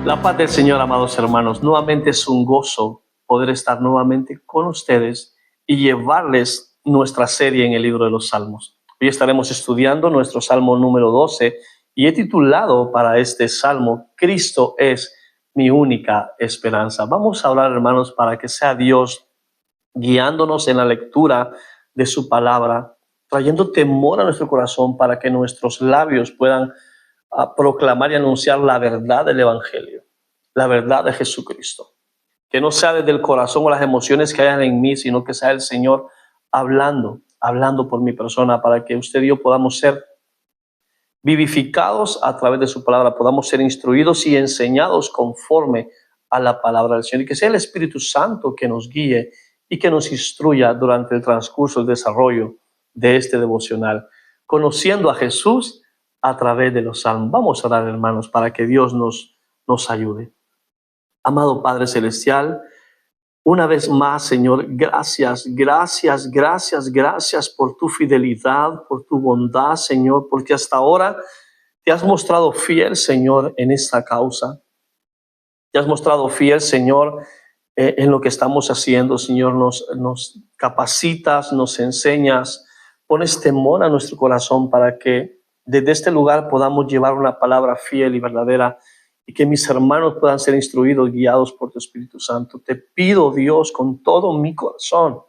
La paz del Señor, amados hermanos. Nuevamente es un gozo poder estar nuevamente con ustedes y llevarles nuestra serie en el libro de los Salmos. Hoy estaremos estudiando nuestro Salmo número 12 y he titulado para este Salmo, Cristo es mi única esperanza. Vamos a hablar, hermanos, para que sea Dios guiándonos en la lectura de su palabra, trayendo temor a nuestro corazón para que nuestros labios puedan proclamar y anunciar la verdad del Evangelio, la verdad de Jesucristo. Que no sea desde el corazón o las emociones que hayan en mí, sino que sea el Señor hablando por mi persona, para que usted y yo podamos ser vivificados a través de su palabra, podamos ser instruidos y enseñados conforme a la palabra del Señor, y que sea el Espíritu Santo que nos guíe y que nos instruya durante el transcurso, el desarrollo de este devocional, conociendo a Jesús a través de los salmos. Vamos a orar, hermanos, para que Dios nos ayude. Amado Padre Celestial, una vez más, Señor, gracias por tu fidelidad, por tu bondad, Señor, porque hasta ahora te has mostrado fiel, Señor, en esta causa. Te has mostrado fiel, Señor, en lo que estamos haciendo, Señor. Nos capacitas, nos enseñas, pones temor a nuestro corazón para que desde este lugar podamos llevar una palabra fiel y verdadera y que mis hermanos puedan ser instruidos, guiados por tu Espíritu Santo. Te pido, Dios, con todo mi corazón,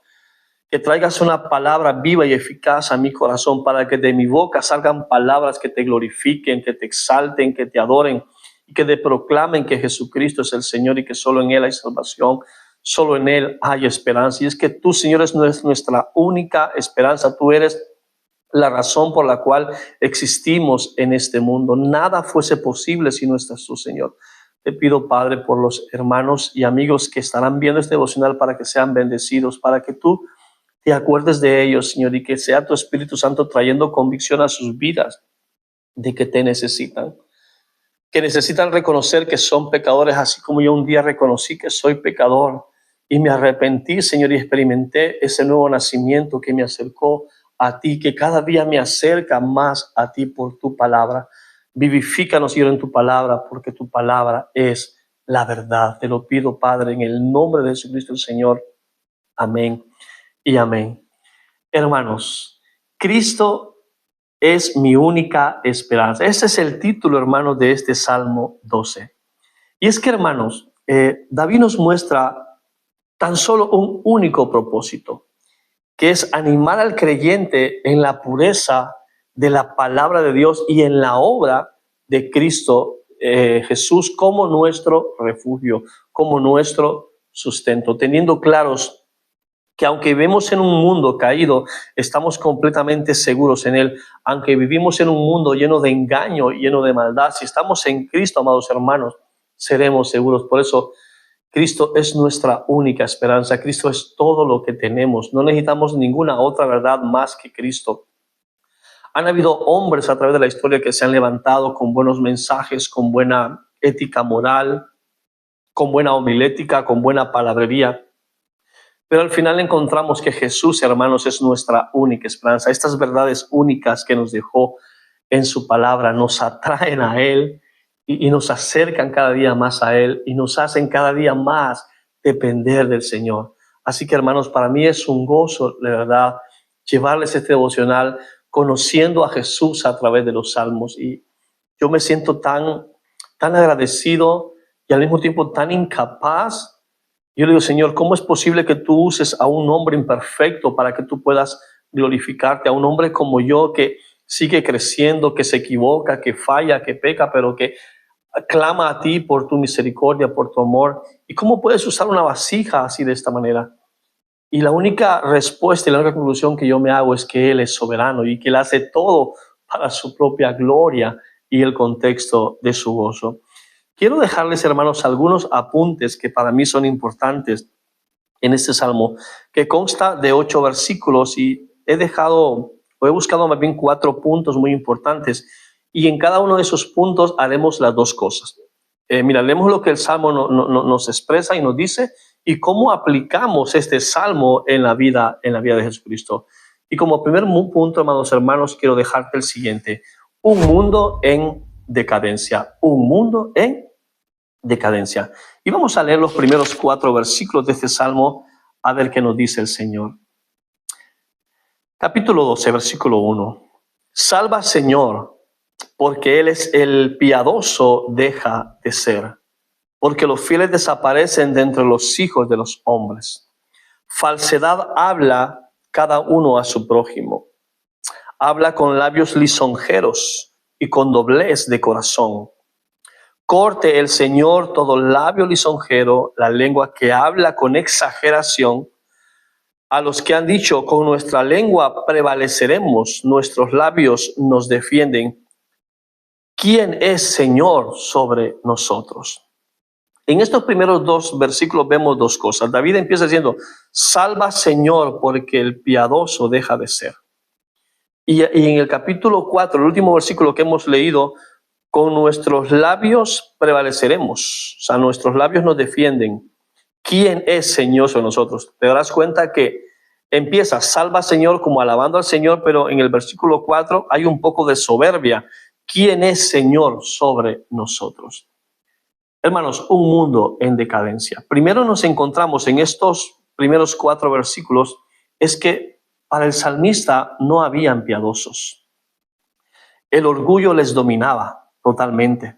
que traigas una palabra viva y eficaz a mi corazón para que de mi boca salgan palabras que te glorifiquen, que te exalten, que te adoren y que te proclamen que Jesucristo es el Señor y que solo en Él hay salvación, solo en Él hay esperanza. Y es que tú, Señor, es nuestra única esperanza. Tú eres la razón por la cual existimos en este mundo. Nada fuese posible si no estás tú, Señor. Te pido, Padre, por los hermanos y amigos que estarán viendo este devocional para que sean bendecidos, para que tú te acuerdes de ellos, Señor, y que sea tu Espíritu Santo trayendo convicción a sus vidas de que te necesitan, que necesitan reconocer que son pecadores, así como yo un día reconocí que soy pecador y me arrepentí, Señor, y experimenté ese nuevo nacimiento que me acercó a ti, que cada día me acerca más a ti por tu palabra. Vivifícanos, Señor, en tu palabra, porque tu palabra es la verdad. Te lo pido, Padre, en el nombre de Jesucristo el Señor. Amén y amén. Hermanos, Cristo es mi única esperanza. Ese es el título, hermanos, de este Salmo 12. Y es que, hermanos, David nos muestra tan solo un único propósito, que es animar al creyente en la pureza de la palabra de Dios y en la obra de Cristo Jesús como nuestro refugio, como nuestro sustento, teniendo claros que aunque vivimos en un mundo caído, estamos completamente seguros en Él. Aunque vivimos en un mundo lleno de engaño, lleno de maldad, si estamos en Cristo, amados hermanos, seremos seguros. Por eso, Cristo es nuestra única esperanza. Cristo es todo lo que tenemos. No necesitamos ninguna otra verdad más que Cristo. Han habido hombres a través de la historia que se han levantado con buenos mensajes, con buena ética moral, con buena homilética, con buena palabrería. Pero al final encontramos que Jesús, hermanos, es nuestra única esperanza. Estas verdades únicas que nos dejó en su palabra nos atraen a Él y nos acercan cada día más a Él y nos hacen cada día más depender del Señor. Así que, hermanos, para mí es un gozo, de verdad, llevarles este devocional conociendo a Jesús a través de los salmos. Y yo me siento tan agradecido y al mismo tiempo tan incapaz. Yo le digo, Señor, ¿cómo es posible que tú uses a un hombre imperfecto para que tú puedas glorificarte? A un hombre como yo que sigue creciendo, que se equivoca, que falla, que peca, pero que clama a ti por tu misericordia, por tu amor. ¿Y cómo puedes usar una vasija así de esta manera? Y la única respuesta y la única conclusión que yo me hago es que Él es soberano y que Él hace todo para su propia gloria y el contexto de su gozo. Quiero dejarles, hermanos, algunos apuntes que para mí son importantes en este salmo, que consta de 8 versículos y he buscado más bien 4 puntos muy importantes y en cada uno de esos puntos haremos las dos cosas. Mira, leemos lo que el salmo nos expresa y nos dice y cómo aplicamos este salmo en la vida de Jesucristo. Y como primer punto, amados hermanos, quiero dejarte el siguiente: un mundo en decadencia, un mundo en decadencia. Y vamos a leer los primeros 4 versículos de este salmo a ver qué nos dice el Señor. Capítulo 12, versículo 1. Salva, Señor, porque Él es el piadoso, deja de ser, porque los fieles desaparecen de entre los hijos de los hombres. Falsedad habla cada uno a su prójimo. Habla con labios lisonjeros y con doblez de corazón. Corte el Señor todo labio lisonjero, la lengua que habla con exageración. A los que han dicho, con nuestra lengua prevaleceremos, nuestros labios nos defienden. ¿Quién es Señor sobre nosotros? En estos primeros 2 versículos vemos 2 cosas. David empieza diciendo, salva, Señor, porque el piadoso deja de ser. Y en el capítulo 4, el último versículo que hemos leído, con nuestros labios prevaleceremos. O sea, nuestros labios nos defienden. ¿Quién es Señor sobre nosotros? Te darás cuenta que empieza, salva, Señor, como alabando al Señor, pero en el versículo 4 hay un poco de soberbia. ¿Quién es Señor sobre nosotros? Hermanos, un mundo en decadencia. Primero nos encontramos en estos primeros 4 versículos, es que para el salmista no habían piadosos. El orgullo les dominaba totalmente.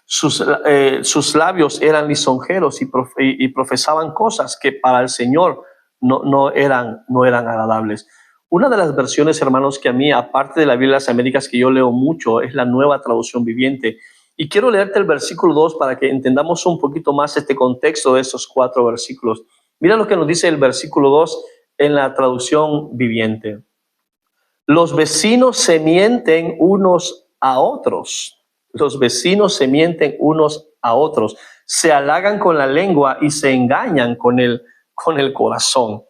Sus labios eran lisonjeros y profesaban cosas que para el Señor no eran agradables. Una de las versiones, hermanos, que a mí, aparte de la Biblia de las Américas, que yo leo mucho, es la Nueva Traducción Viviente. Y quiero leerte el versículo 2 para que entendamos un poquito más este contexto de estos 4 versículos. Mira lo que nos dice el versículo 2 en la Traducción Viviente. Los vecinos se mienten unos a otros. Los vecinos se mienten unos a otros, se halagan con la lengua y se engañan con el corazón.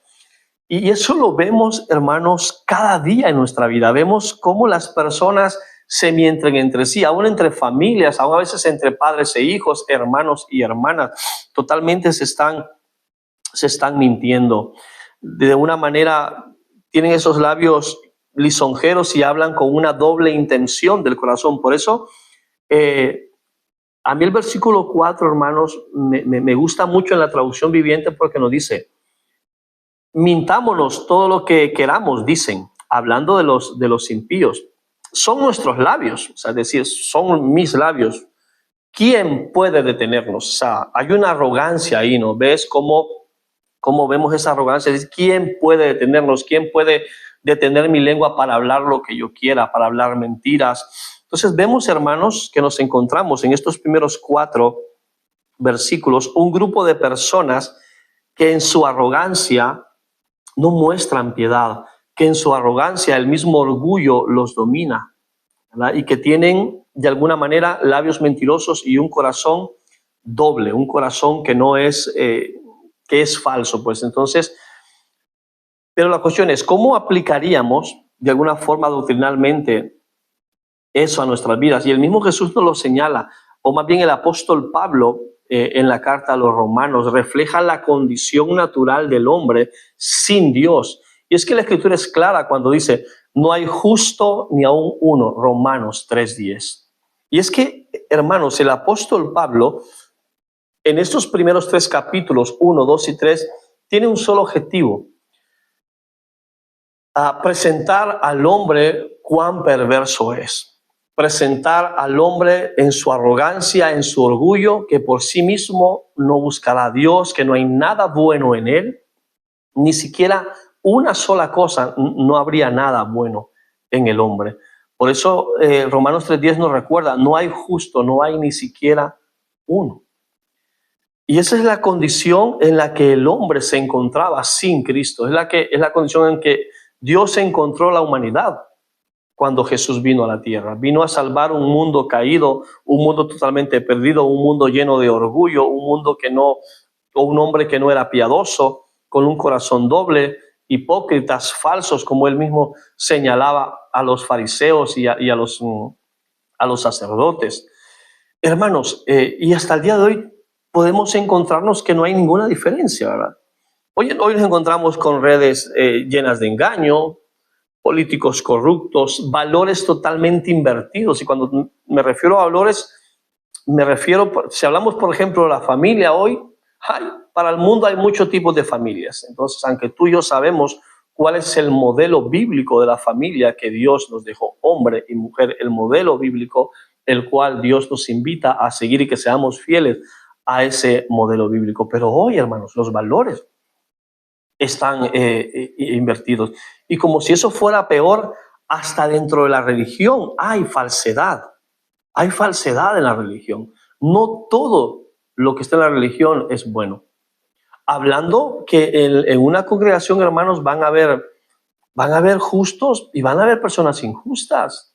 Y eso lo vemos, hermanos, cada día en nuestra vida. Vemos cómo las personas se mienten entre sí, aún entre familias, aún a veces entre padres e hijos, hermanos y hermanas. Totalmente se están mintiendo. De una manera, tienen esos labios lisonjeros y hablan con una doble intención del corazón. Por eso, a mí el versículo 4, hermanos, me gusta mucho en la Traducción Viviente porque nos dice, mintámonos todo lo que queramos, dicen, hablando de los impíos. Son nuestros labios, o sea, es decir, son mis labios. ¿Quién puede detenernos? O sea, hay una arrogancia ahí, ¿no? ¿Ves cómo vemos esa arrogancia? ¿Quién puede detenernos? ¿Quién puede detener mi lengua para hablar lo que yo quiera, para hablar mentiras? Entonces vemos, hermanos, que nos encontramos en estos primeros 4 versículos, un grupo de personas que en su arrogancia no muestran piedad, que en su arrogancia el mismo orgullo los domina, ¿verdad? Y que tienen de alguna manera labios mentirosos y un corazón doble, un corazón que no es, que es falso, pues. Entonces, pero la cuestión es, ¿cómo aplicaríamos de alguna forma doctrinalmente eso a nuestras vidas? Y el mismo Jesús nos lo señala, o más bien el apóstol Pablo en la carta a los romanos refleja la condición natural del hombre sin Dios. Y es que la escritura es clara cuando dice, no hay justo ni aún uno, Romanos 3:10. Y es que, hermanos, el apóstol Pablo en estos primeros 3 capítulos, 1, 2 y 3, tiene un solo objetivo: a presentar al hombre cuán perverso es. Presentar al hombre en su arrogancia, en su orgullo, que por sí mismo no buscará a Dios, que no hay nada bueno en él, ni siquiera una sola cosa, no habría nada bueno en el hombre. Por eso Romanos 3:10 nos recuerda, no hay justo, no hay ni siquiera uno. Y esa es la condición en la que el hombre se encontraba sin Cristo. Es la condición en que Dios encontró la humanidad cuando Jesús vino a la tierra. Vino a salvar un mundo caído, un mundo totalmente perdido, un mundo lleno de orgullo, un mundo o un hombre que no era piadoso, con un corazón doble, hipócritas, falsos, como él mismo señalaba a los fariseos y a los sacerdotes. Hermanos, y hasta el día de hoy podemos encontrarnos que no hay ninguna diferencia, ¿verdad? Hoy nos encontramos con redes llenas de engaño, políticos corruptos, valores totalmente invertidos. Y cuando me refiero a valores, me refiero, si hablamos por ejemplo de la familia hoy, para el mundo hay muchos tipos de familias. Entonces, aunque tú y yo sabemos cuál es el modelo bíblico de la familia que Dios nos dejó, hombre y mujer, el modelo bíblico, el cual Dios nos invita a seguir y que seamos fieles a ese modelo bíblico. Pero hoy, hermanos, los valores están invertidos. Y como si eso fuera peor, hasta dentro de la religión hay falsedad. Hay falsedad en la religión. No todo lo que está en la religión es bueno. Hablando que en una congregación, hermanos, van a haber justos y van a haber personas injustas.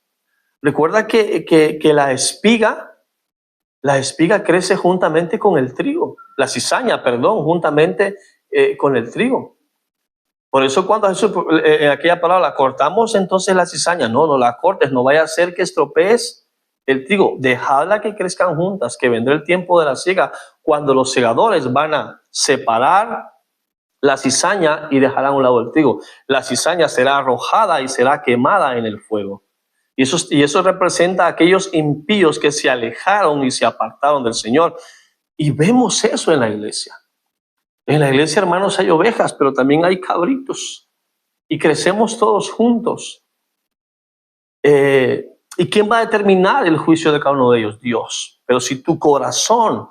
Recuerda que la espiga crece juntamente con el trigo. La cizaña, perdón, juntamente con el trigo. Por eso cuando Jesús, en aquella palabra, cortamos entonces la cizaña. No la cortes, no vaya a ser que estropees el trigo. Dejadla que crezcan juntas, que vendrá el tiempo de la siega, cuando los segadores van a separar la cizaña y dejarán a un lado el trigo. La cizaña será arrojada y será quemada en el fuego. Y eso representa a aquellos impíos que se alejaron y se apartaron del Señor. Y vemos eso en la iglesia. En la iglesia, hermanos, hay ovejas, pero también hay cabritos. Y crecemos todos juntos. ¿Y quién va a determinar el juicio de cada uno de ellos? Dios. Pero si tu corazón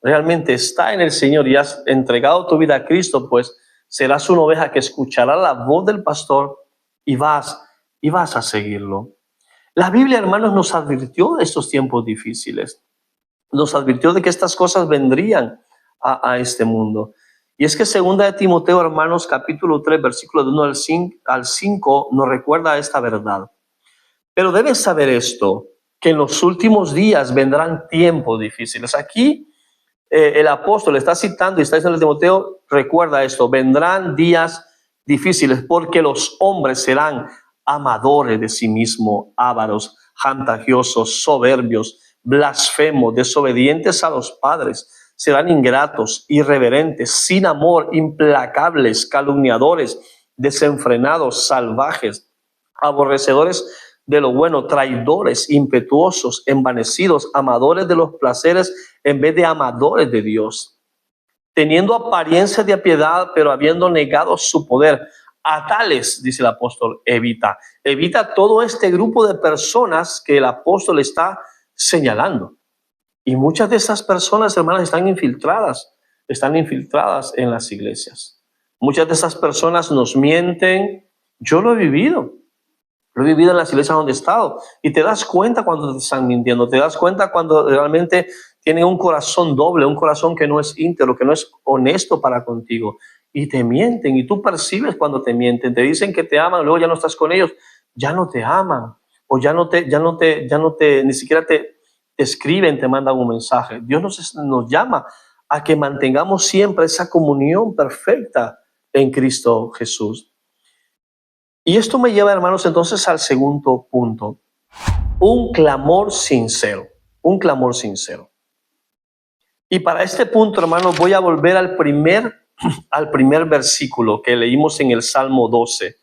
realmente está en el Señor y has entregado tu vida a Cristo, pues serás una oveja que escuchará la voz del pastor y vas a seguirlo. La Biblia, hermanos, nos advirtió de estos tiempos difíciles. Nos advirtió de que estas cosas vendrían a este mundo. Y es que segunda de Timoteo, hermanos, capítulo 3, versículos de 1 al 5, nos recuerda esta verdad. Pero debes saber esto, que en los últimos días vendrán tiempos difíciles. Aquí el apóstol está citando y está diciendo a Timoteo, recuerda esto, vendrán días difíciles porque los hombres serán amadores de sí mismos, ávaros, jactanciosos, soberbios, blasfemos, desobedientes a los padres, serán ingratos, irreverentes, sin amor, implacables, calumniadores, desenfrenados, salvajes, aborrecedores de lo bueno, traidores, impetuosos, envanecidos, amadores de los placeres en vez de amadores de Dios, teniendo apariencia de piedad, pero habiendo negado su poder. A tales, dice el apóstol, evita todo este grupo de personas que el apóstol está señalando. Y muchas de esas personas, hermanas, están infiltradas en las iglesias. Muchas de esas personas nos mienten. Yo lo he vivido en las iglesias donde he estado. Y te das cuenta cuando te están mintiendo. Te das cuenta cuando realmente tienen un corazón doble, un corazón que no es íntegro, que no es honesto para contigo. Y te mienten. Y tú percibes cuando te mienten. Te dicen que te aman, luego ya no estás con ellos. Ya no te aman. O ni siquiera te escriben, te mandan un mensaje. Dios nos llama a que mantengamos siempre esa comunión perfecta en Cristo Jesús. Y esto me lleva, hermanos, entonces al segundo punto. Un clamor sincero. Un clamor sincero. Y para este punto, hermanos, voy a volver al primer versículo que leímos en el Salmo 12.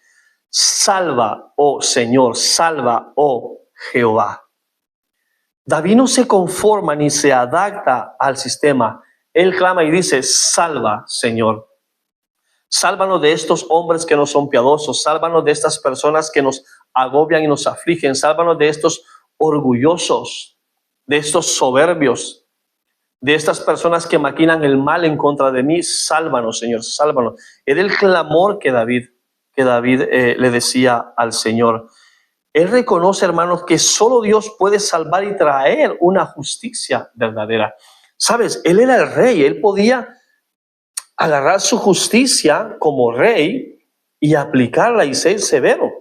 Salva, oh Señor, salva, oh Jehová. David no se conforma ni se adapta al sistema. Él clama y dice, salva, Señor. Sálvanos de estos hombres que no son piadosos. Sálvanos de estas personas que nos agobian y nos afligen. Sálvanos de estos orgullosos, de estos soberbios, de estas personas que maquinan el mal en contra de mí. Sálvanos, Señor, sálvanos. Era el clamor que David le decía al Señor. Él reconoce, hermanos, que solo Dios puede salvar y traer una justicia verdadera. ¿Sabes? Él era el rey. Él podía agarrar su justicia como rey y aplicarla y ser severo.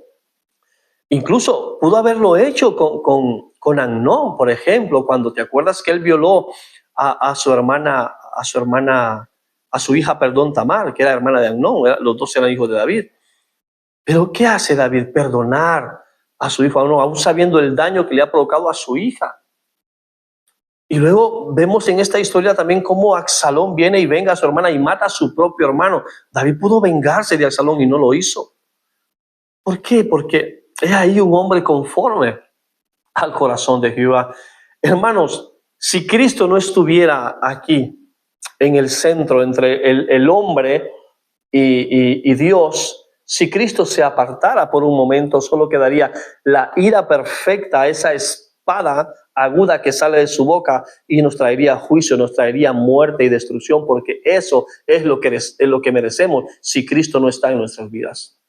Incluso pudo haberlo hecho con Amnón, por ejemplo, cuando te acuerdas que él violó a su hija, Tamar, que era hermana de Amnón. Los dos eran hijos de David. Pero ¿qué hace David? Perdonar a su hijo, aún sabiendo el daño que le ha provocado a su hija. Y luego vemos en esta historia también cómo Absalón viene y venga a su hermana y mata a su propio hermano. David pudo vengarse de Absalón y no lo hizo. ¿Por qué? Porque es ahí un hombre conforme al corazón de Jehová. Hermanos, si Cristo no estuviera aquí en el centro entre el hombre y Dios, si Cristo se apartara por un momento, solo quedaría la ira perfecta, esa espada aguda que sale de su boca y nos traería juicio, nos traería muerte y destrucción, porque eso es lo que merecemos si Cristo no está en nuestras vidas.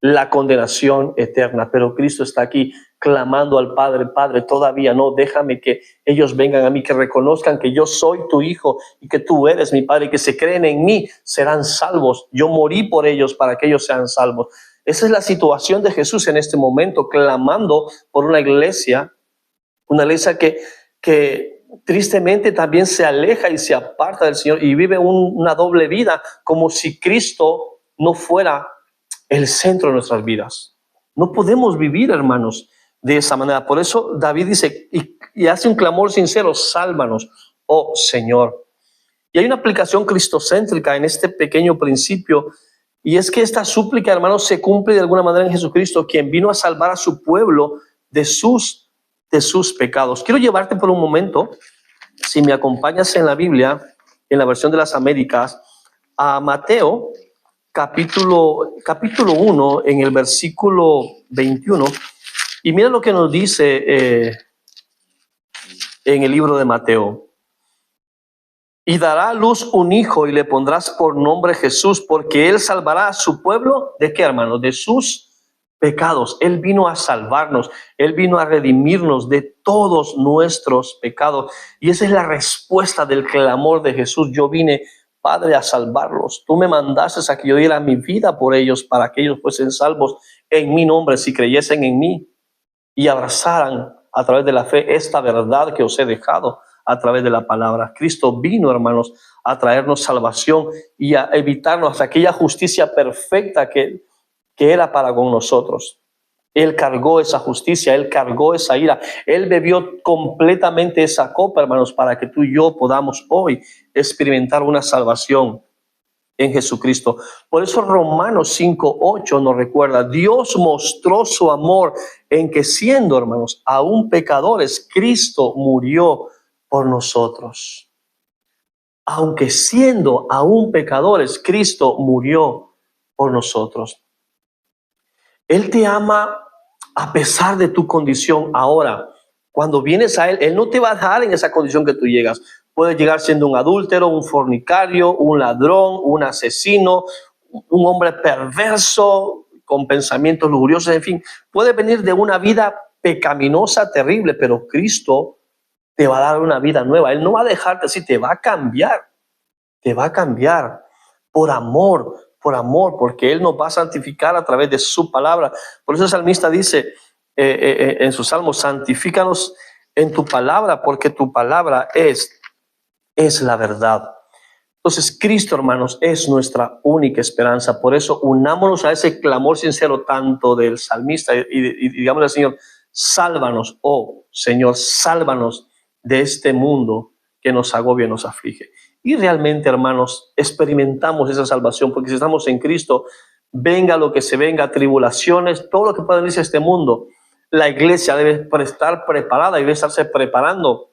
La condenación eterna, pero Cristo está aquí clamando al Padre: Padre, todavía no, déjame que ellos vengan a mí, que reconozcan que yo soy tu hijo y que tú eres mi Padre, y que se creen en mí, serán salvos. Yo morí por ellos para que ellos sean salvos. Esa es la situación de Jesús en este momento, clamando por una iglesia que tristemente también se aleja y se aparta del Señor y vive una doble vida, como si Cristo no fuera el centro de nuestras vidas. No podemos vivir, hermanos, de esa manera. Por eso David dice y hace un clamor sincero: sálvanos, oh Señor. Y hay una aplicación cristocéntrica en este pequeño principio, y es que esta súplica, hermanos, se cumple de alguna manera en Jesucristo, quien vino a salvar a su pueblo de sus pecados. Quiero llevarte por un momento, si me acompañas en la Biblia, en la versión de las Américas, a Mateo capítulo 1, en el versículo 21, y mira lo que nos dice en el libro de Mateo. Y dará a luz un hijo y le pondrás por nombre Jesús, porque él salvará a su pueblo. ¿De qué, hermanos? De sus pecados. Él vino a salvarnos, él vino a redimirnos de todos nuestros pecados. Y esa es la respuesta del clamor de Jesús: yo vine, Padre, a salvarlos. Tú me mandaste a que yo diera mi vida por ellos, para que ellos fuesen salvos en mi nombre, si creyesen en mí y abrazaran a través de la fe esta verdad que os he dejado a través de la palabra. Cristo vino, hermanos, a traernos salvación y a evitarnos aquella justicia perfecta que era para con nosotros. Él cargó esa justicia, él cargó esa ira, él bebió completamente esa copa, hermanos, para que tú y yo podamos hoy experimentar una salvación en Jesucristo. Por eso Romanos 5:8 nos recuerda: Dios mostró su amor en que, siendo, hermanos, aún pecadores, Cristo murió por nosotros. Aunque siendo aún pecadores, Cristo murió por nosotros. Él te ama a pesar de tu condición. Ahora, cuando vienes a Él, Él no te va a dejar en esa condición que tú llegas. Puedes llegar siendo un adúltero, un fornicario, un ladrón, un asesino, un hombre perverso, con pensamientos lujuriosos, en fin. Puedes venir de una vida pecaminosa, terrible, pero Cristo te va a dar una vida nueva. Él no va a dejarte así, te va a cambiar. Te va a cambiar por amor, porque Él nos va a santificar a través de su palabra. Por eso el salmista dice en sus salmos: santifícanos en tu palabra, porque tu palabra es la verdad. Entonces Cristo, hermanos, es nuestra única esperanza. Por eso unámonos a ese clamor sincero tanto del salmista y digámosle al Señor: sálvanos, oh Señor, sálvanos de este mundo que nos agobia y nos aflige. Y realmente, hermanos, experimentamos esa salvación, porque si estamos en Cristo, venga lo que se venga, tribulaciones, todo lo que pueda venirse a este mundo, la iglesia debe estar preparada y debe estarse preparando.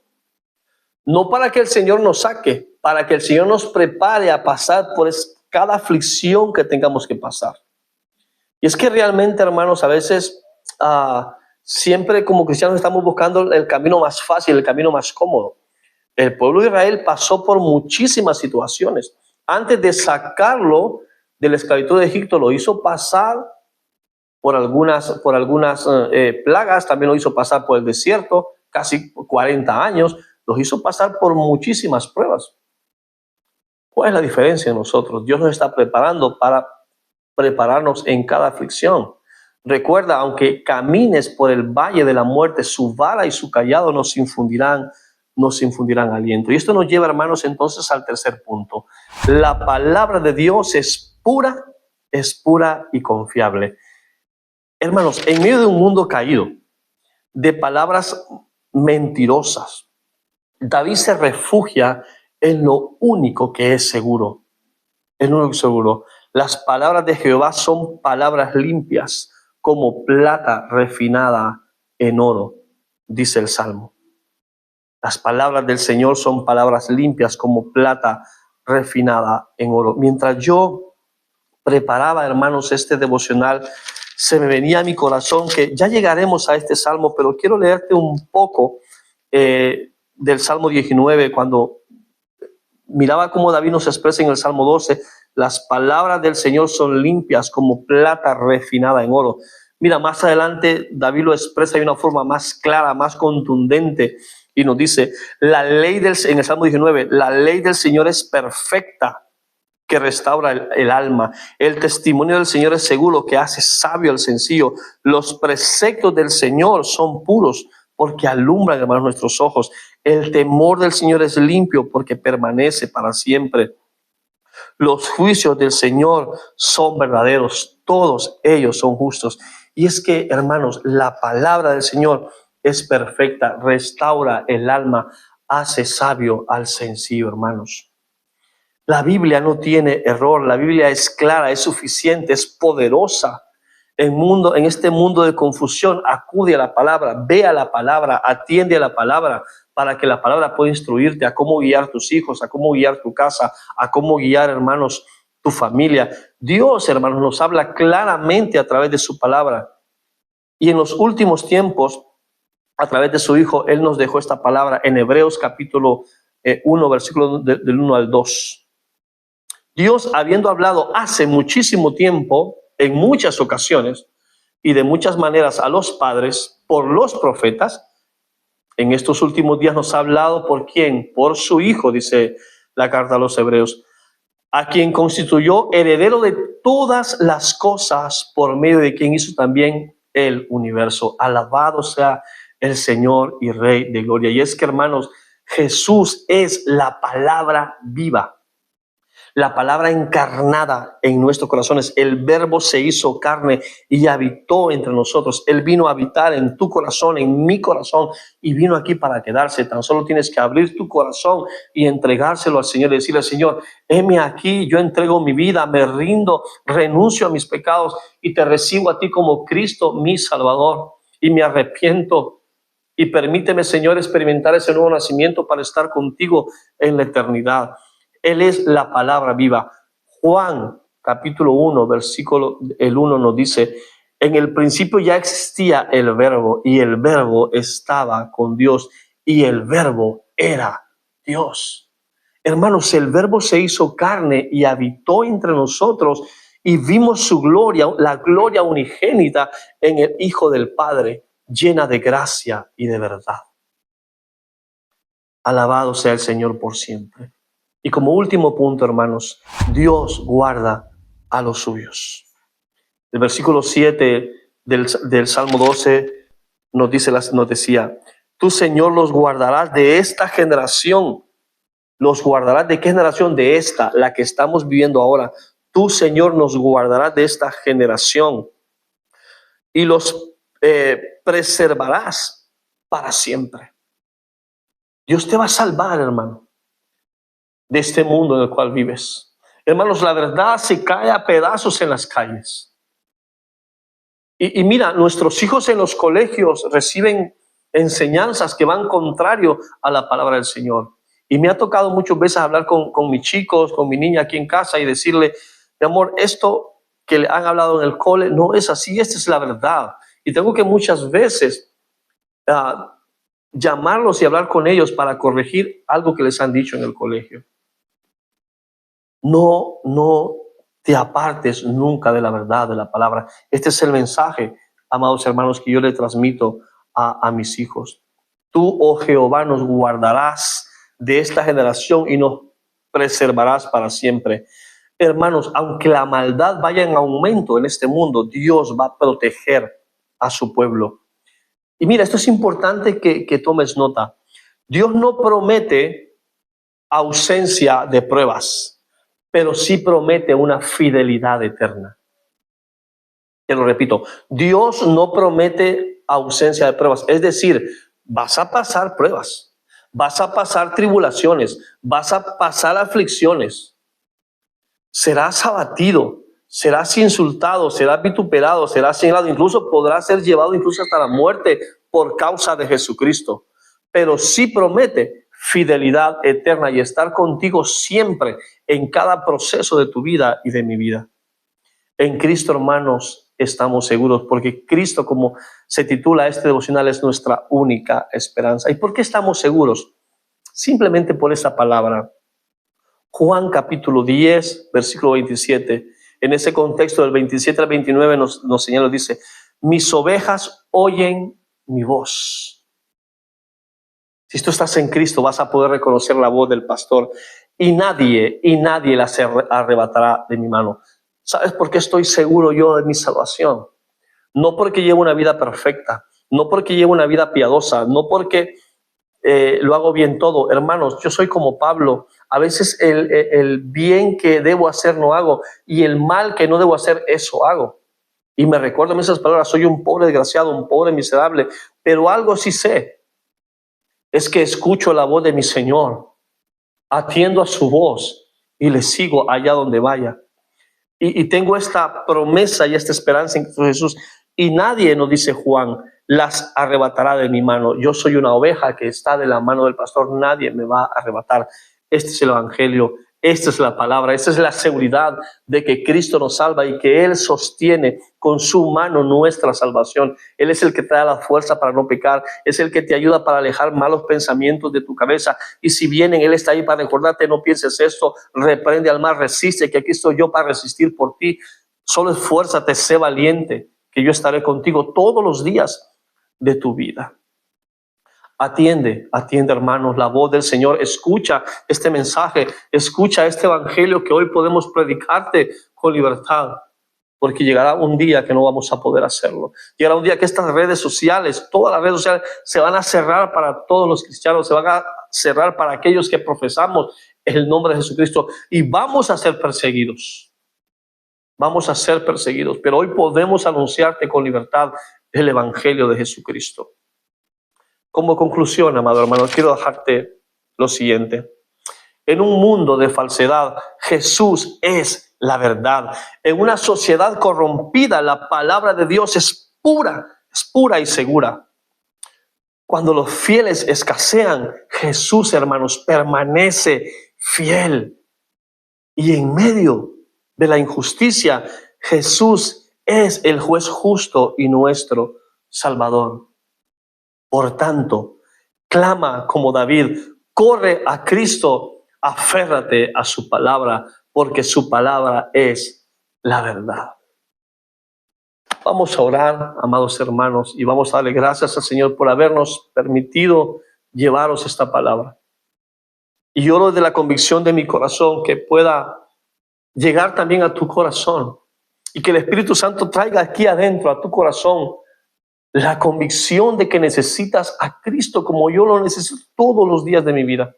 No para que el Señor nos saque, para que el Señor nos prepare a pasar por cada aflicción que tengamos que pasar. Y es que realmente, hermanos, a veces siempre como cristianos estamos buscando el camino más fácil, el camino más cómodo. El pueblo de Israel pasó por muchísimas situaciones. Antes de sacarlo de la esclavitud de Egipto, lo hizo pasar por algunas plagas, también lo hizo pasar por el desierto, casi 40 años, los hizo pasar por muchísimas pruebas. ¿Cuál es la diferencia en nosotros? Dios nos está preparando para prepararnos en cada aflicción. Recuerda: aunque camines por el valle de la muerte, su vara y su cayado nos infundirán aliento. Y esto nos lleva, hermanos, entonces al tercer punto. La palabra de Dios es pura y confiable. Hermanos, en medio de un mundo caído, de palabras mentirosas, David se refugia en lo único que es seguro. Las palabras de Jehová son palabras limpias, como plata refinada en oro, dice el Salmo. Las palabras del Señor son palabras limpias como plata refinada en oro. Mientras yo preparaba, hermanos, este devocional, se me venía a mi corazón que ya llegaremos a este salmo, pero quiero leerte un poco del Salmo 19, cuando miraba cómo David nos expresa en el Salmo 12, las palabras del Señor son limpias como plata refinada en oro. Mira, más adelante David lo expresa de una forma más clara, más contundente, y nos dice, en el Salmo 19, la ley del Señor es perfecta, que restaura el alma. El testimonio del Señor es seguro, que hace sabio al sencillo. Los preceptos del Señor son puros, porque alumbran, hermanos, nuestros ojos. El temor del Señor es limpio, porque permanece para siempre. Los juicios del Señor son verdaderos, todos ellos son justos. Y es que, hermanos, la palabra del Señor es perfecta, restaura el alma, hace sabio al sencillo, hermanos. La Biblia no tiene error, la Biblia es clara, es suficiente, es poderosa. En este mundo de confusión, acude a la palabra, ve a la palabra, atiende a la palabra, para que la palabra pueda instruirte a cómo guiar tus hijos, a cómo guiar tu casa, a cómo guiar, hermanos, tu familia. Dios, hermanos, nos habla claramente a través de su palabra. Y en los últimos tiempos, a través de su Hijo, Él nos dejó esta palabra en Hebreos capítulo 1, versículo del 1 al 2. Dios, habiendo hablado hace muchísimo tiempo, en muchas ocasiones y de muchas maneras a los padres por los profetas, en estos últimos días nos ha hablado ¿por quién? Por su Hijo, dice la carta a los Hebreos, a quien constituyó heredero de todas las cosas, por medio de quien hizo también el universo. Alabado sea el Señor y Rey de gloria. Y es que, hermanos, Jesús es la palabra viva, la palabra encarnada en nuestros corazones. El Verbo se hizo carne y habitó entre nosotros. Él vino a habitar en tu corazón, en mi corazón, y vino aquí para quedarse. Tan solo tienes que abrir tu corazón y entregárselo al Señor y decirle, Señor, heme aquí, yo entrego mi vida, me rindo, renuncio a mis pecados y te recibo a ti como Cristo, mi Salvador, y me arrepiento. Y permíteme, Señor, experimentar ese nuevo nacimiento para estar contigo en la eternidad. Él es la palabra viva. Juan capítulo 1, versículo el 1 nos dice, en el principio ya existía el Verbo y el Verbo estaba con Dios y el Verbo era Dios. Hermanos, el Verbo se hizo carne y habitó entre nosotros y vimos su gloria, la gloria unigénita en el Hijo del Padre, llena de gracia y de verdad. Alabado sea el Señor por siempre. Y como último punto, hermanos, Dios guarda a los suyos. El versículo 7 del Salmo 12 nos decía, tú, Señor, los guardarás de esta generación. ¿Los guardarás de qué generación? De esta, la que estamos viviendo ahora. Tú, Señor, nos guardarás de esta generación y los preservarás para siempre. Dios te va a salvar, hermano, de este mundo en el cual vives. Hermanos, la verdad se cae a pedazos en las calles. Y mira, nuestros hijos en los colegios reciben enseñanzas que van contrario a la palabra del Señor. Y me ha tocado muchas veces hablar con mis chicos, con mi niña aquí en casa y decirle, mi amor, esto que le han hablado en el cole no es así, esta es la verdad. Y tengo que muchas veces llamarlos y hablar con ellos para corregir algo que les han dicho en el colegio. No te apartes nunca de la verdad, de la palabra. Este es el mensaje, amados hermanos, que yo le transmito a mis hijos. Tú, oh Jehová, nos guardarás de esta generación y nos preservarás para siempre. Hermanos, aunque la maldad vaya en aumento en este mundo, Dios va a proteger a su pueblo. Y mira, esto es importante que tomes nota. Dios no promete ausencia de pruebas, pero sí promete una fidelidad eterna. Te lo repito, Dios no promete ausencia de pruebas. Es decir, vas a pasar pruebas, vas a pasar tribulaciones, vas a pasar aflicciones. Serás abatido, serás insultado, serás vituperado, serás señalado, incluso podrás ser llevado incluso hasta la muerte por causa de Jesucristo. pero sí promete fidelidad eterna y estar contigo siempre en cada proceso de tu vida y de mi vida. En Cristo, hermanos, estamos seguros, porque Cristo, como se titula este devocional, es nuestra única esperanza. ¿Y por qué estamos seguros? Simplemente por esa palabra. Juan capítulo 10, versículo 27. En ese contexto del 27 al 29 nos señala, dice: mis ovejas oyen mi voz. Si tú estás en Cristo, vas a poder reconocer la voz del pastor, y nadie las arrebatará de mi mano. ¿Sabes por qué estoy seguro yo de mi salvación? No porque llevo una vida perfecta, no porque llevo una vida piadosa, no porque lo hago bien todo. Hermanos, yo soy como Pablo. A veces el bien que debo hacer no hago, y el mal que no debo hacer, eso hago. Y me recuerdo esas palabras: soy un pobre desgraciado, un pobre miserable, pero algo sí sé, es que escucho la voz de mi Señor, atiendo a su voz y le sigo allá donde vaya. Y tengo esta promesa y esta esperanza en Cristo Jesús. Y nadie, nos dice Juan, las arrebatará de mi mano. Yo soy una oveja que está de la mano del pastor. Nadie me va a arrebatar. Este es el evangelio. Esta es la palabra. Esta es la seguridad de que Cristo nos salva y que Él sostiene con su mano nuestra salvación. Él es el que te da la fuerza para no pecar. Es el que te ayuda para alejar malos pensamientos de tu cabeza. Y si vienen, Él está ahí para recordarte: no pienses esto, reprende al mal, resiste, que aquí estoy yo para resistir por ti. Solo esfuérzate, sé valiente, que yo estaré contigo todos los días de tu vida. Atiende, hermanos, la voz del Señor. Escucha este mensaje, escucha este evangelio que hoy podemos predicarte con libertad, porque llegará un día que no vamos a poder hacerlo. Llegará un día que estas redes sociales, todas las redes sociales, se van a cerrar para todos los cristianos, se van a cerrar para aquellos que profesamos el nombre de Jesucristo, y vamos a ser perseguidos. Vamos a ser perseguidos, pero hoy podemos anunciarte con libertad el evangelio de Jesucristo. Como conclusión, amado hermano, quiero dejarte lo siguiente: en un mundo de falsedad, Jesús es la verdad. En una sociedad corrompida, la palabra de Dios es pura y segura. Cuando los fieles escasean, Jesús, hermanos, permanece fiel. Y en medio de la injusticia, Jesús es el juez justo y nuestro Salvador. Por tanto, clama como David, corre a Cristo, aférrate a su palabra, porque su palabra es la verdad. Vamos a orar, amados hermanos, y vamos a darle gracias al Señor por habernos permitido llevaros esta palabra. Y oro de la convicción de mi corazón que pueda llegar también a tu corazón, y que el Espíritu Santo traiga aquí adentro a tu corazón la convicción de que necesitas a Cristo como yo lo necesito todos los días de mi vida.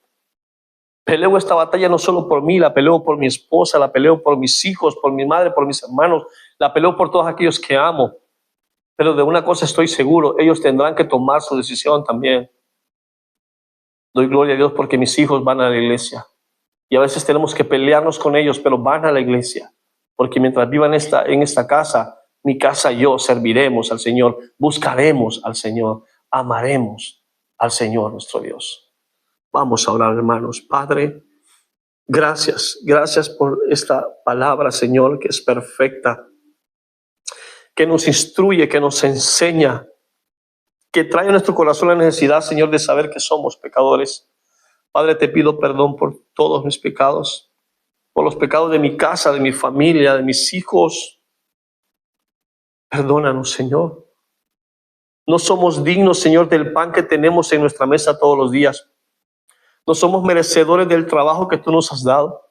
Peleo esta batalla no solo por mí, la peleo por mi esposa, la peleo por mis hijos, por mi madre, por mis hermanos, la peleo por todos aquellos que amo. Pero de una cosa estoy seguro: ellos tendrán que tomar su decisión también. Doy gloria a Dios porque mis hijos van a la iglesia, y a veces tenemos que pelearnos con ellos, pero van a la iglesia, porque mientras vivan en esta casa, mi casa y yo serviremos al Señor, buscaremos al Señor, amaremos al Señor nuestro Dios. Vamos a orar, hermanos. Padre, gracias por esta palabra, Señor, que es perfecta, que nos instruye, que nos enseña, que trae a nuestro corazón la necesidad, Señor, de saber que somos pecadores. Padre, te pido perdón por todos mis pecados, por los pecados de mi casa, de mi familia, de mis hijos. Perdónanos, Señor. No somos dignos, Señor, del pan que tenemos en nuestra mesa todos los días. No somos merecedores del trabajo que tú nos has dado.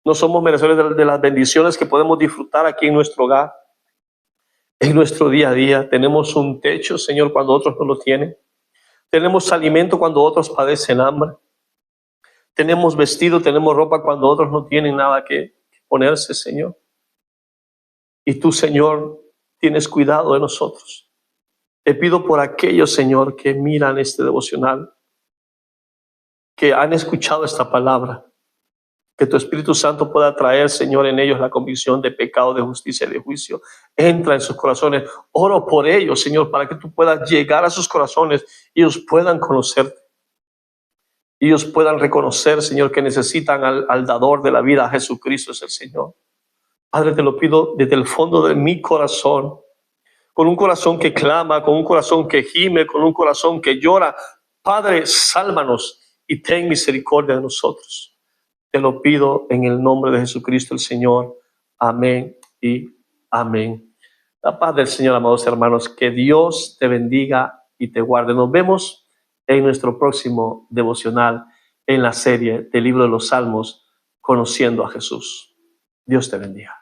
No somos merecedores de las bendiciones que podemos disfrutar aquí en nuestro hogar, en nuestro día a día. Tenemos un techo, Señor, cuando otros no lo tienen. Tenemos alimento cuando otros padecen hambre. Tenemos vestido, tenemos ropa cuando otros no tienen nada que ponerse, Señor. Y tú, Señor, tienes cuidado de nosotros. Te pido por aquellos, Señor, que miran este devocional, que han escuchado esta palabra, Que tu Espíritu Santo pueda traer, Señor, en ellos la convicción de pecado, de justicia y de juicio. Entra en sus corazones. Oro por ellos, Señor, para que tú puedas llegar a sus corazones y ellos puedan conocerte. Y ellos puedan reconocer, Señor, que necesitan al dador de la vida. Jesucristo es el Señor. Padre, te lo pido desde el fondo de mi corazón, con un corazón que clama, con un corazón que gime, con un corazón que llora. Padre, sálvanos y ten misericordia de nosotros. Te lo pido en el nombre de Jesucristo el Señor. Amén y amén. La paz del Señor, amados hermanos. Que Dios te bendiga y te guarde. Nos vemos en nuestro próximo devocional en la serie del libro de los Salmos, Conociendo a Jesús. Dios te bendiga.